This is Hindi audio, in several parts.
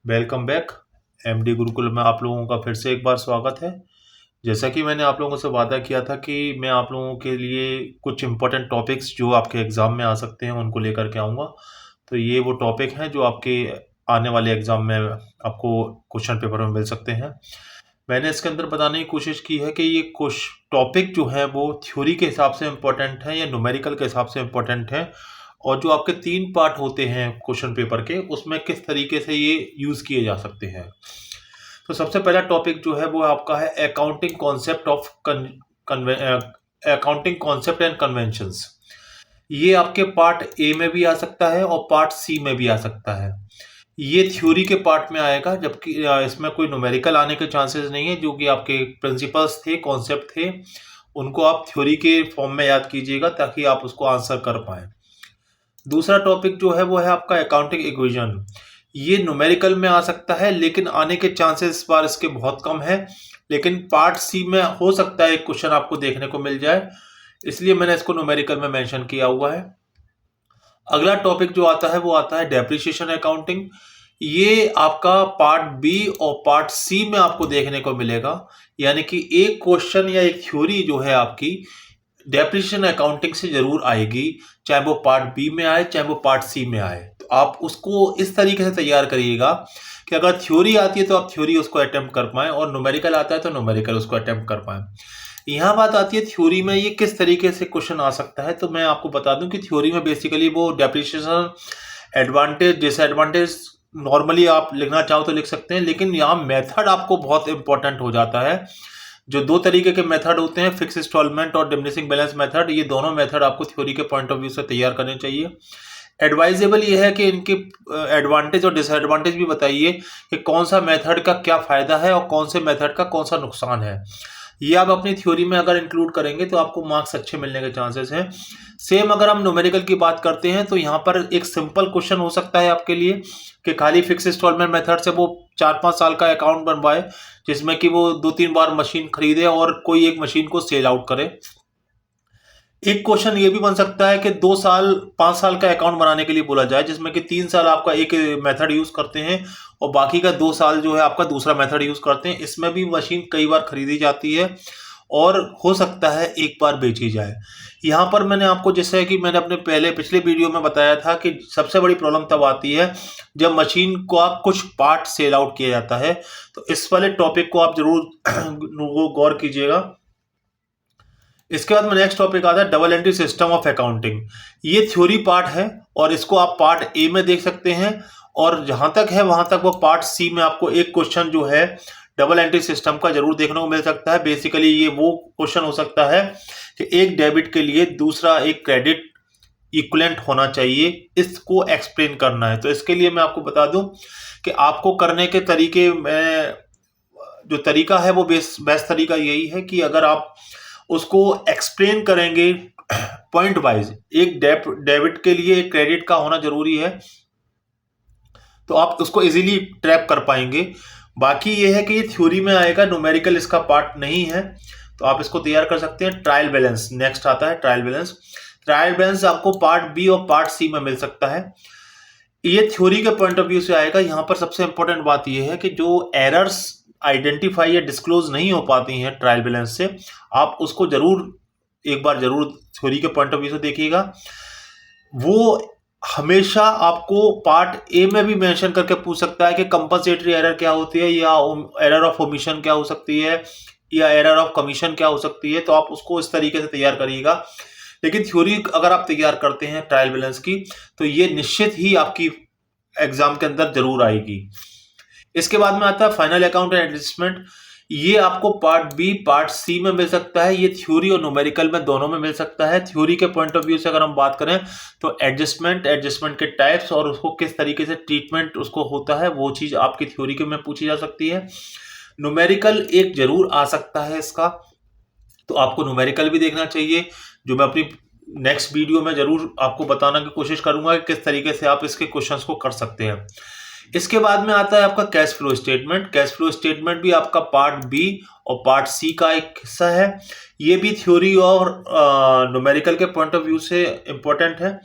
Welcome back. एमडी गुरुकुल में आप लोगों का फिर से एक बार स्वागत है। जैसा कि मैंने आप लोगों से वादा किया था कि मैं आप लोगों के लिए कुछ इम्पोर्टेंट टॉपिक्स जो आपके एग्ज़ाम में आ सकते हैं उनको लेकर के आऊँगा। तो ये वो टॉपिक हैं जो आपके आने वाले एग्ज़ाम में आपको क्वेश्चन पेपर में मिल सकते हैं। मैंने इसके अंदर बताने की कोशिश की है कि ये कुछ टॉपिक जो हैं वो थ्योरी के हिसाब से इम्पोर्टेंट हैं या न्यूमेरिकल के हिसाब से इम्पोर्टेंट हैं, और जो आपके 3 पार्ट होते हैं क्वेश्चन पेपर के, उसमें किस तरीके से ये यूज़ किए जा सकते हैं। तो सबसे पहला टॉपिक जो है वो आपका है अकाउंटिंग कॉन्सेप्ट एंड कन्वेंशंस। ये आपके पार्ट ए में भी आ सकता है और पार्ट सी में भी आ सकता है। ये थ्योरी के पार्ट में आएगा, जबकि इसमें कोई न्यूमेरिकल आने के चांसेस नहीं है। जो कि आपके प्रिंसिपल्स थे, कॉन्सेप्ट थे, उनको आप थ्योरी के फॉर्म में याद कीजिएगा ताकि आप उसको आंसर कर पाएँ। दूसरा टॉपिक जो है वो है आपका अकाउंटिंग इक्वेशन। ये न्यूमेरिकल में आ सकता है, लेकिन आने के चांसेस इस बार इसके बहुत कम है। लेकिन पार्ट सी में हो सकता है एक क्वेश्चन आपको देखने को मिल जाए, इसलिए मैंने इसको न्यूमेरिकल में मेंशन किया हुआ है। अगला टॉपिक जो आता है वो आता है डेप्रिसिएशन अकाउंटिंग। ये आपका पार्ट बी और पार्ट सी में आपको देखने को मिलेगा। यानी कि एक क्वेश्चन या एक थ्योरी जो है आपकी डेप्रिसिएशन अकाउंटिंग से जरूर आएगी, चाहे वो पार्ट बी में आए चाहे वो पार्ट सी में आए। तो आप उसको इस तरीके से तैयार करिएगा कि अगर थ्योरी आती है तो आप थ्योरी उसको अटेम्प्ट कर पाएं, और न्यूमेरिकल आता है तो न्यूमेरिकल उसको अटेम्प्ट कर पाएं। यहाँ बात आती है थ्योरी में ये किस तरीके से क्वेश्चन आ सकता है। तो मैं आपको बता दूं कि थ्योरी में बेसिकली वो डेप्रिसिएशन, एडवांटेज, डिसएडवांटेज नॉर्मली आप लिखना चाहो तो लिख सकते हैं, लेकिन यहाँ मेथड आपको बहुत इंपॉर्टेंट हो जाता है। जो 2 तरीके के मेथड होते हैं, फिक्स इंस्टॉलमेंट और डिमिनिशिंग बैलेंस मेथड, ये दोनों मेथड आपको थ्योरी के पॉइंट ऑफ व्यू से तैयार करने चाहिए। एडवाइजेबल ये है कि इनके एडवांटेज और डिसएडवांटेज भी बताइए कि कौन सा मेथड का क्या फायदा है और कौन से मेथड का कौन सा नुकसान है। ये आप अपनी थ्योरी में अगर इंक्लूड करेंगे तो आपको मार्क्स अच्छे मिलने के चांसेस हैं। सेम अगर हम न्यूमेरिकल की बात करते हैं तो यहाँ पर एक सिंपल क्वेश्चन हो सकता है आपके लिए कि खाली फिक्स इंस्टॉलमेंट मेथड से वो 4-5 साल का अकाउंट बनवाए, जिसमें कि वो 2-3 बार मशीन खरीदे और कोई एक मशीन को सेल आउट करे। एक क्वेश्चन ये भी बन सकता है कि 2 साल 5 साल का अकाउंट बनाने के लिए बोला जाए, जिसमें कि 3 साल आपका एक मेथड यूज करते हैं और बाकी का 2 साल जो है आपका दूसरा मेथड यूज करते हैं। इसमें भी मशीन कई बार खरीदी जाती है और हो सकता है एक बार बेची जाए। यहाँ पर मैंने आपको, जैसे कि मैंने अपने पिछले वीडियो में बताया था, कि सबसे बड़ी प्रॉब्लम तब आती है जब मशीन को कुछ पार्ट सेल आउट किया जाता है। तो इस वाले टॉपिक को आप जरूर गौर कीजिएगा। इसके बाद में नेक्स्ट टॉपिक आता है double entry system of accounting. ये थ्योरी पार्ट है और इसको आप पार्ट ए में देख सकते हैं, और जहां तक है वहां तक वो पार्ट सी में आपको एक क्वेश्चन जो है डबल एंट्री सिस्टम का जरूर देखने को मिल सकता है। बेसिकली ये वो क्वेश्चन हो सकता है कि एक डेबिट के लिए दूसरा एक क्रेडिट इक्विवेलेंट होना चाहिए, इसको एक्सप्लेन करना है। तो इसके लिए मैं आपको बता दूं कि आपको करने के तरीके में जो तरीका है वो बेस्ट तरीका यही है कि अगर आप उसको एक्सप्लेन करेंगे पॉइंट वाइज, एक डेबिट के लिए एक क्रेडिट का होना जरूरी है, तो आप उसको इजीली ट्रैप कर पाएंगे। बाकी ये है कि ये थ्योरी में आएगा, न्यूमेरिकल इसका पार्ट नहीं है, तो आप इसको तैयार कर सकते हैं। ट्रायल बैलेंस नेक्स्ट आता है। ट्रायल बैलेंस आपको पार्ट बी और पार्ट सी में मिल सकता है। ये थ्योरी के पॉइंट ऑफ व्यू से आएगा। यहाँ पर सबसे इंपॉर्टेंट बात यह है कि जो एरर्स आइडेंटिफाई या डिस्क्लोज नहीं हो पाती हैं ट्रायल बैलेंस से, आप उसको एक बार जरूर थ्योरी के पॉइंट ऑफ व्यू से देखिएगा। वो हमेशा आपको पार्ट ए में भी मेंशन करके पूछ सकता है कि कंपनसेटरी एरर क्या होती है, या एरर ऑफ ओमिशन क्या हो सकती है, या एरर ऑफ कमीशन क्या हो सकती है। तो आप उसको इस तरीके से तैयार करिएगा। लेकिन थ्योरी अगर आप तैयार करते हैं ट्रायल बैलेंस की, तो ये निश्चित ही आपकी एग्जाम के अंदर जरूर आएगी। इसके बाद में आता है फाइनल अकाउंट एंड एडजस्टमेंट। ये आपको पार्ट बी पार्ट सी में मिल सकता है। ये थ्योरी और न्यूमेरिकल में दोनों में मिल सकता है। थ्योरी के पॉइंट ऑफ व्यू से अगर हम बात करें तो एडजस्टमेंट के टाइप्स और उसको किस तरीके से ट्रीटमेंट उसको होता है, वो चीज आपकी थ्योरी के में पूछी जा सकती है। न्यूमेरिकल एक जरूर आ सकता है इसका, तो आपको न्यूमेरिकल भी देखना चाहिए, जो मैं अपनी नेक्स्ट वीडियो में जरूर आपको बताने की कोशिश करूंगा कि किस तरीके से आप इसके क्वेश्चंस को कर सकते हैं। इसके बाद में आता है आपका cash flow statement. Cash flow statement भी आपका पार्ट बी और पार्ट सी का एक हिस्सा है। ये भी थ्योरी और न्यूमेरिकल के पॉइंट ऑफ व्यू से इंपॉर्टेंट है।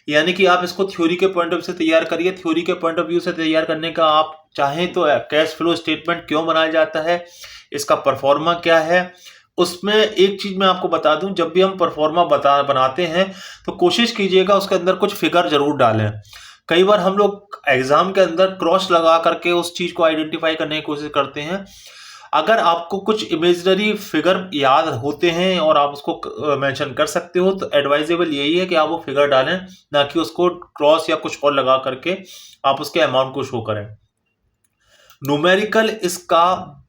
यानी कि आप इसको थ्योरी के पॉइंट ऑफ व्यू से तैयार करिए। थ्योरी के पॉइंट ऑफ व्यू से तैयार करने का आप चाहें तो कैश फ्लो स्टेटमेंट क्यों बनाया जाता है, इसका परफॉर्मा क्या है। उसमें एक चीज मैं आपको बता दूं, जब भी हम परफॉर्मा बनाते हैं तो कोशिश कीजिएगा उसके अंदर कुछ फिगर जरूर डालें। कई बार हम लोग एग्जाम के अंदर क्रॉस लगा करके उस चीज को आइडेंटिफाई करने की कोशिश करते हैं। अगर आपको कुछ इमेजनरी फिगर याद होते हैं और आप उसको मेंशन कर सकते हो तो एडवाइजेबल यही है कि आप वो फिगर डालें, ना कि उसको क्रॉस या कुछ और लगा करके आप उसके अमाउंट को शो करें। न्यूमेरिकल इसका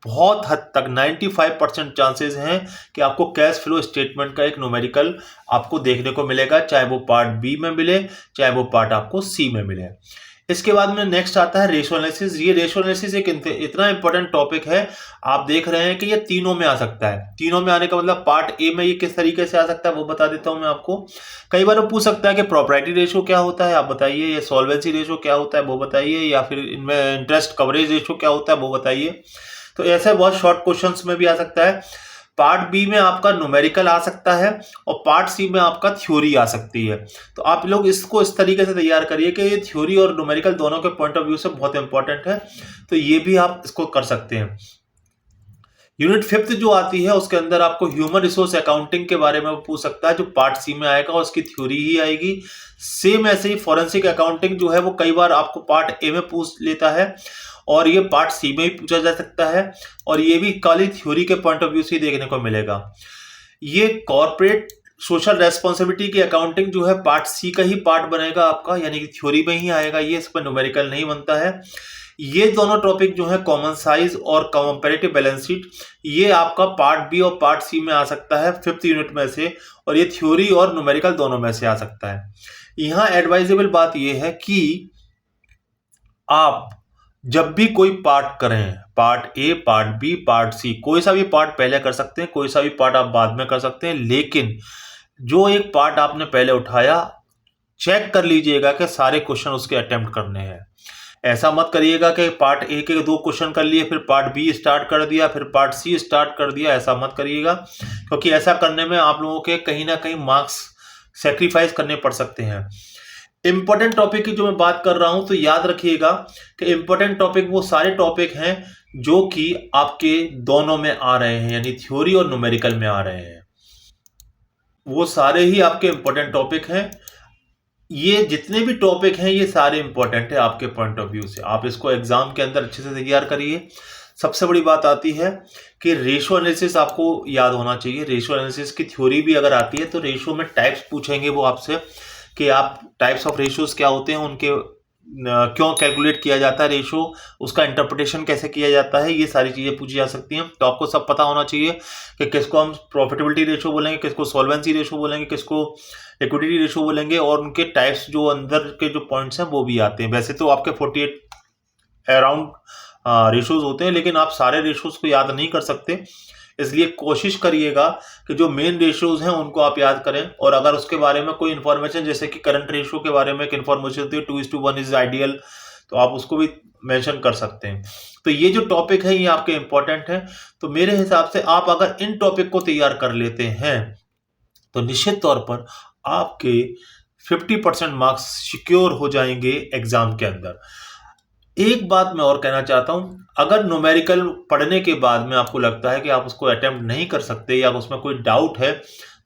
बहुत हद तक 95% चांसेस हैं कि आपको कैश फ्लो स्टेटमेंट का एक न्यूमेरिकल आपको देखने को मिलेगा, चाहे वो पार्ट बी में मिले चाहे वो पार्ट आपको सी में मिले। इसके बाद में नेक्स्ट आता है रेशियो एनालिसिस। ये रेशियो एनालिसिस एक इतना इंपॉर्टेंट टॉपिक है, आप देख रहे हैं कि ये तीनों में आ सकता है। तीनों में आने का मतलब पार्ट ए में ये किस तरीके से आ सकता है वो बता देता हूं मैं आपको। कई बार वो पूछ सकता है कि प्रॉपर्टी रेशियो क्या होता है आप बताइए, या सॉल्वेंसी रेशियो क्या होता है वो बताइए, या फिर इनमें इंटरेस्ट कवरेज रेशियो क्या होता है वो बताइए। तो ऐसे बहुत शॉर्ट क्वेश्चंस में भी आ सकता है। पार्ट बी में आपका न्यूमेरिकल आ सकता है और पार्ट सी में आपका थ्योरी आ सकती है। तो आप लोग इसको इस तरीके से तैयार करिए कि ये थ्योरी और न्यूमेरिकल दोनों के पॉइंट ऑफ व्यू से बहुत इंपॉर्टेंट है, तो ये भी आप इसको कर सकते हैं। यूनिट 5th जो आती है उसके अंदर आपको ह्यूमन रिसोर्स अकाउंटिंग के बारे में पूछ सकता है, जो पार्ट सी में आएगा और उसकी थ्योरी ही आएगी। सेम ऐसे ही फॉरेंसिक अकाउंटिंग जो है वो कई बार आपको पार्ट ए में पूछ लेता है और ये पार्ट सी में ही पूछा जा सकता है, और ये भी खाली थ्योरी के पॉइंट ऑफ व्यू से देखने को मिलेगा। ये कॉर्पोरेट सोशल रेस्पॉन्सिबिलिटी की अकाउंटिंग जो है पार्ट सी का ही पार्ट बनेगा आपका, यानी कि थ्योरी में ही आएगा, ये इस पर न्यूमेरिकल नहीं बनता है। ये दोनों टॉपिक जो है कॉमन साइज और कंपैरेटिव बैलेंस शीट, ये आपका पार्ट बी और पार्ट सी में आ सकता है 5th यूनिट में से, और ये थ्योरी और न्यूमेरिकल दोनों में से आ सकता है। यहाँ एडवाइजेबल बात ये है कि आप जब भी कोई पार्ट करें, part A, part B, part C, कोई सा भी पार्ट पहले कर सकते हैं, कोई सा भी पार्ट आप बाद में कर सकते हैं, लेकिन जो एक पार्ट आपने पहले उठाया चेक कर लीजिएगा कि सारे क्वेश्चन उसके अटेम्प्ट करने हैं। ऐसा मत करिएगा कि पार्ट ए के 2 क्वेश्चन कर लिए फिर पार्ट बी स्टार्ट कर दिया फिर पार्ट सी स्टार्ट कर दिया, ऐसा मत करिएगा, क्योंकि ऐसा करने में आप लोगों के कहीं ना कहीं मार्क्स सेक्रीफाइस करने पड़ सकते हैं। इंपॉर्टेंट टॉपिक की जो मैं बात कर रहा हूं तो याद रखिएगा कि इंपॉर्टेंट टॉपिक वो सारे टॉपिक हैं जो कि आपके दोनों में आ रहे हैं, यानी थ्योरी और न्यूमेरिकल में आ रहे हैं, वो सारे ही आपके इंपॉर्टेंट टॉपिक हैं। ये जितने भी टॉपिक हैं ये सारे इंपॉर्टेंट है आपके पॉइंट ऑफ व्यू से, आप इसको एग्जाम के अंदर अच्छे से तैयार करिए। सबसे बड़ी बात आती है कि रेशियो एनालिसिस आपको याद होना चाहिए। रेशियो एनालिसिस की थ्योरी भी अगर आती है तो रेशियो में टाइप्स पूछेंगे वो आपसे कि आप टाइप्स ऑफ रेशियोज क्या होते हैं, उनके क्यों कैलकुलेट किया जाता है रेशियो, उसका इंटरप्रिटेशन कैसे किया जाता है, ये सारी चीजें पूछी जा सकती हैं। तो आपको सब पता होना चाहिए कि किसको हम प्रॉफिटेबिलिटी रेशियो बोलेंगे, किसको सॉल्वेंसी रेशियो बोलेंगे, किसको लिक्विडिटी रेशियो बोलेंगे, और उनके टाइप्स जो अंदर के जो पॉइंट्स हैं वो भी आते हैं। वैसे तो आपके 48 अराउंड रेशियोज होते हैं, लेकिन आप सारे रेशियोज को याद नहीं कर सकते, इसलिए कोशिश करिएगा कि जो मेन रेशियोज हैं उनको आप याद करें। और अगर उसके बारे में कोई इन्फॉर्मेशन, जैसे कि करंट रेशियो के बारे में एक इन्फॉर्मेशन होती है 2:1 इज आइडियल, तो आप उसको भी मेंशन कर सकते हैं। तो ये जो टॉपिक है ये आपके इंपॉर्टेंट है। तो मेरे हिसाब से आप अगर इन टॉपिक को तैयार कर लेते हैं तो निश्चित तौर पर आपके 50% मार्क्स सिक्योर हो जाएंगे एग्जाम के अंदर। एक बात मैं और कहना चाहता हूं, अगर न्यूमेरिकल पढ़ने के बाद में आपको लगता है कि आप उसको अटेम्प्ट नहीं कर सकते या उसमें कोई डाउट है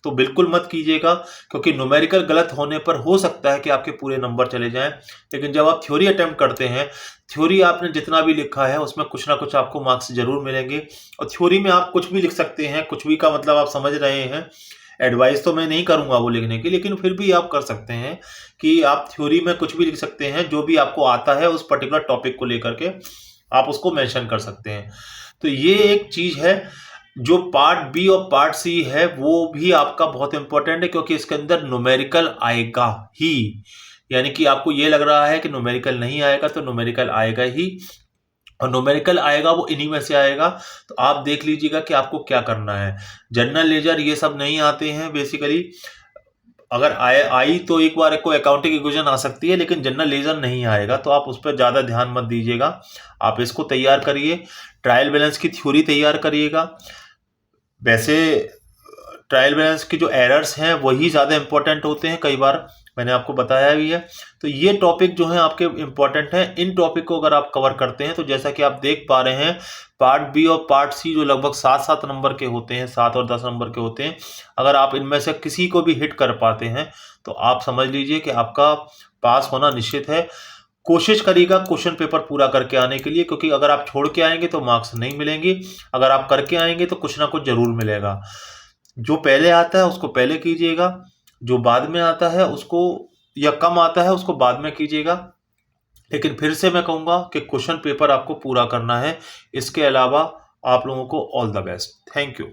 तो बिल्कुल मत कीजिएगा, क्योंकि न्यूमेरिकल गलत होने पर हो सकता है कि आपके पूरे नंबर चले जाएं। लेकिन जब आप थ्योरी अटेम्प्ट करते हैं, थ्योरी आपने जितना भी लिखा है उसमें कुछ ना कुछ आपको मार्क्स जरूर मिलेंगे। और थ्योरी में आप कुछ भी लिख सकते हैं, कुछ भी का मतलब आप समझ रहे हैं। एडवाइस तो मैं नहीं करूंगा वो लिखने की, लेकिन फिर भी आप कर सकते हैं कि आप थ्योरी में कुछ भी लिख सकते हैं, जो भी आपको आता है उस पर्टिकुलर टॉपिक को लेकर के आप उसको मेंशन कर सकते हैं। तो ये एक चीज है। जो पार्ट बी और पार्ट सी है वो भी आपका बहुत इंपॉर्टेंट है, क्योंकि इसके अंदर न्यूमेरिकल आएगा ही, यानी कि आपको ये लग रहा है कि न्यूमेरिकल नहीं आएगा तो न्यूमेरिकल आएगा ही, और न्यूमेरिकल आएगा वो इन्हीं में से आएगा। तो आप देख लीजिएगा कि आपको क्या करना है। जनरल लेजर ये सब नहीं आते हैं बेसिकली, अगर आई तो एक बार को अकाउंटिंग इक्वेशन आ सकती है, लेकिन जनरल लेजर नहीं आएगा, तो आप उस पर ज़्यादा ध्यान मत दीजिएगा। आप इसको तैयार करिए, ट्रायल बैलेंस की थ्योरी तैयार करिएगा। वैसे ट्रायल बैलेंस के जो एरर्स हैं वही ज़्यादा इंपॉर्टेंट होते हैं कई बार, मैंने आपको बताया भी है। तो ये टॉपिक जो है आपके इम्पोर्टेंट हैं। इन टॉपिक को अगर आप कवर करते हैं तो जैसा कि आप देख पा रहे हैं, पार्ट बी और पार्ट सी जो लगभग 7-7 नंबर के होते हैं, 7 और 10 नंबर के होते हैं, अगर आप इनमें से किसी को भी हिट कर पाते हैं तो आप समझ लीजिए कि आपका पास होना निश्चित है। कोशिश करिएगा क्वेश्चन पेपर पूरा करके आने के लिए, क्योंकि अगर आप छोड़ के आएंगे तो मार्क्स नहीं मिलेंगे, अगर आप करके आएंगे तो कुछ ना कुछ जरूर मिलेगा। जो पहले आता है उसको पहले कीजिएगा, जो बाद में आता है उसको, या कम आता है उसको बाद में कीजिएगा। लेकिन फिर से मैं कहूँगा कि क्वेश्चन पेपर आपको पूरा करना है। इसके अलावा आप लोगों को all the best. Thank you.